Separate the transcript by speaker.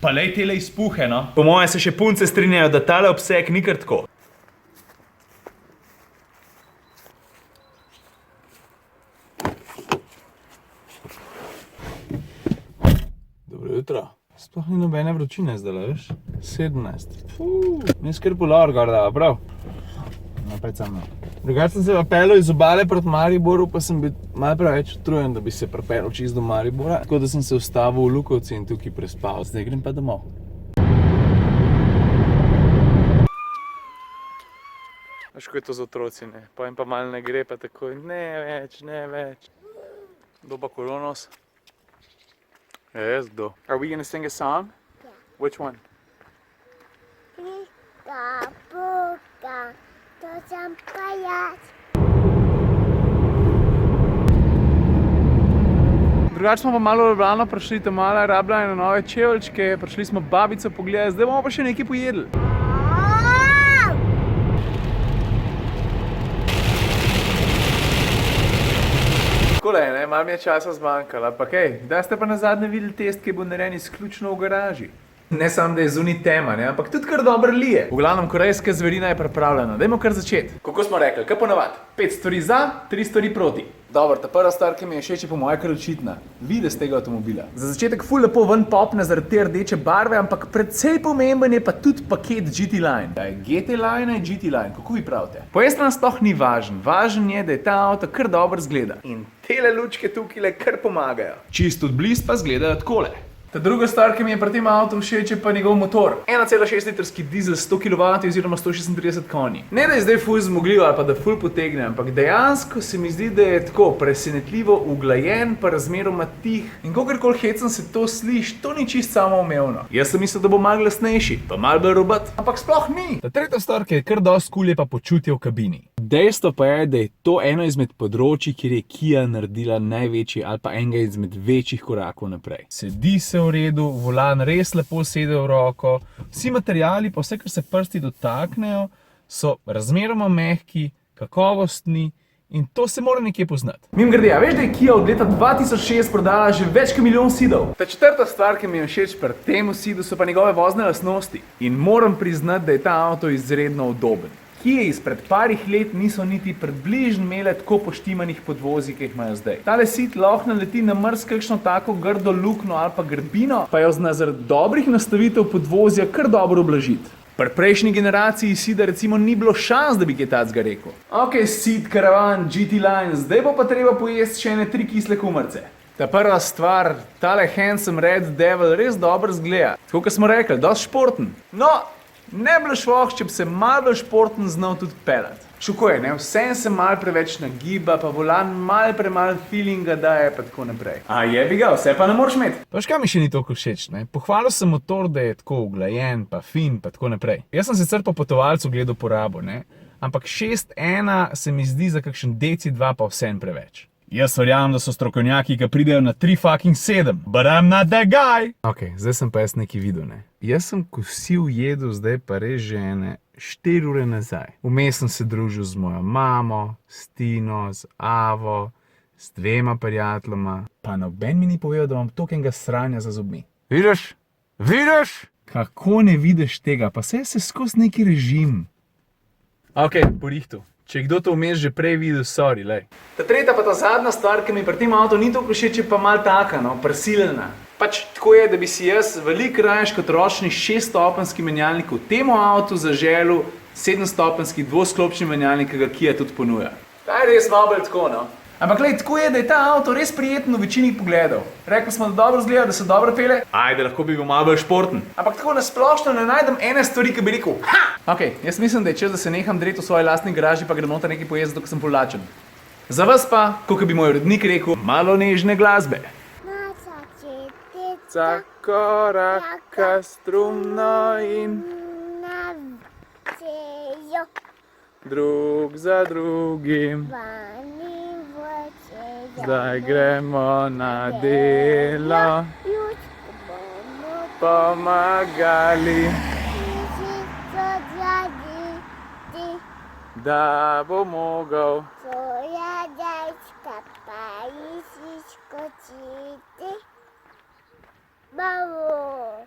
Speaker 1: Pa lej tele izpuhe, no. Po moje se še punce strinjajo, da tale obseg ni kar tako.
Speaker 2: Dobro jutro. Sploh ni nobene vročine zdaj, veš? 17. Ni skrb polar gor dava, prav? Naprej sam. Drugače sem se peljal iz Obale proti Mariboru, pa sem bil malo preveč utrujen, da bi se pripeljal čisto do Maribora. Tako da sem se ustavil v Lukovci in tukaj prespal. Zdaj grem pa domov. Veš, ko je to za otroci, ne? Pa jim pa malo ne gre, pa takoj, ne več, ne več. Kdo pa Kolonos? Jaz, kdo? Are we gonna sing a song?
Speaker 3: Yeah.
Speaker 2: Which one?
Speaker 3: Pika, puka, to sem pa jaz.
Speaker 2: Drugače smo pa malo v Ljubljano prišli, tam malo je rabila na nove čevlčke, prišli smo babico pogledati, zdaj bomo pa še nekaj pojedli. Takole je, ne, malo mi je časa zmanjkalo, ampak hej, kdaj ste pa nazadnje videli test, ki bo narejen izključno v garaži? Ne samo, da je zunaj tema, ne, ampak tudi kar dobro lije. V glavnem, korejska zverina je pripravljena, dajmo kar začeti. Kako smo rekli, kaj ponavad? 5 stvari za, 3 stvari proti. Dobro, ta prva stvar, ki mi je všeč, je po moje kar očitna. Videz tega avtomobila. Za začetek ful lepo ven popne zaradi te rdeče barve, ampak precej pomemben je pa tudi paket GT Line. Da je GT Line in GT Line, kako vi pravite? Po eni strani sploh ni važen, važen je, da je ta avto kar dobro zgleda. In tele lučke tukaj kar pomagajo. Čisto od blizu pa zgledajo takole. Ta druga stvar, ki mi je pri tem avtu všeč, je pa njegov motor. 1,6 litrski dizel 100 kW oziroma 136 konji. Ne da je zdaj ful zmogljiv ali pa da ful potegne, ampak dejansko se mi zdi, da je tako presenetljivo uglajen, pa razmeroma tih. In kogarkoli hecam se to sliši, to ni čisto samoumevno. Jaz sem mislil, da bo malo glasnejši, pa malo bolj robat, ampak sploh ni. Ta tretja stvar, ki je kar dosti kul, je pa počutje v kabini. Dejstvo pa je, da je to eno izmed področij, kjer je Kia naredila največji ali pa enega izmed večjih korakov naprej. Sedi se v redu, volan res lepo sede v roko, vsi materiali, pa vse, kar se prsti dotaknejo, so razmeroma mehki, kakovostni in to se mora nekje poznati. Mimogrede, a veš, da je Kia od leta 2006 prodala že več kot milijon sidov? Ta četrta stvar, ki mi je všeč pri tem sidu, so pa njegove vozne lastnosti. In moram priznati, da je ta avto izredno udoben. Kie izpred parih let niso niti približno imele tako poštimanih podvozij, ki jih imajo zdaj. Tale sit lahko naleti na mrz kakšno tako grdo luknjo ali pa grbino, pa jo zna zaradi dobrih nastavitev podvozja kar dobro ublažiti. Pri prejšnji generaciji sida recimo ni bilo šans, da bi kaj tacga rekel. Ok, sit, karavan, GT Line, zdaj bo pa treba pojesti še ene 3 kisle kumarice. Ta prva stvar, tale handsome Red Devil res dobro zgleda. Tako kot smo rekli, dosti športen. No, ne bilo šloh, če bi se malo bolj športen znal tudi peljati. Šokuje, ne? Vsem se malo preveč nagiba, pa volan malo premalo feelinga daje, pa tako naprej. A jebi ga, vse pa ne moreš imeti. Pa veš, kaj mi še ni toliko všeč, ne? Pohvalil sem motor, da je tako uglajen, pa fin, pa tako naprej. Jaz sem sicer po potovalcu gledal porabo, ne? Ampak 6.1 se mi zdi za kakšen DC2 pa vsem preveč. Jaz verjamem, da so strokovnjaki, ki pridejo na 3,7. But I'm not that guy! Ok, zdaj sem pa jaz nekaj videl, ne. Jaz sem kosil jedel zdaj pa res že ene 4 ure nazaj. Vmes sem se družil z mojo mamo, s Tino, z Avo, s 2 prijateljoma. Pa noben mi ni povedal, da imam toliko enega sranja za zobmi. Vidiš? Vidiš? Kako ne vidiš tega? Pa se skozi neki režim. Ok, porihtu. Če je kdo to vmes že prej videl, sorry, lej. Ta tretja pa ta zadnja stvar, ki mi pri tem avtu ni toliko všeč, je pa malo taka, no, prisiljena. Pač tako je, da bi si jaz veliko raje kot ročni 6-stopenjski menjalnik v temu avtu zaželil 7-stopenjski dvosklopčni menjalnik, ki ga Kia tudi ponuja. Ta je res malo bolj tako, no. Ampak glej, tako je, da je ta avto res prijeten v večini pogledov. Rekli smo, da dobro zgleda, da se dobro pele. Ajde, lahko bi bil malo bolj športen. Ampak tako na splošno ne najdem ene stvari, ki bi rekel, ha! Ok, jaz mislim, da je čas, da se neham dreti v svoji lastni garaži, pa grem noter nekaj pojesti, dokaj sem polačen. Za vas pa, kot bi moj urednik rekel, malo nežne glasbe.
Speaker 3: Na začetek
Speaker 2: Zakoraka strumno in
Speaker 3: navcejo
Speaker 2: drug za drugim.
Speaker 3: vani vrčejo.
Speaker 2: Zdaj gremo na delo,
Speaker 3: Jutko bomo
Speaker 2: pomagali,
Speaker 3: fizico zgraditi.
Speaker 2: da bo mogel.
Speaker 3: Tvoja dečka pa jih skočiti. Babo.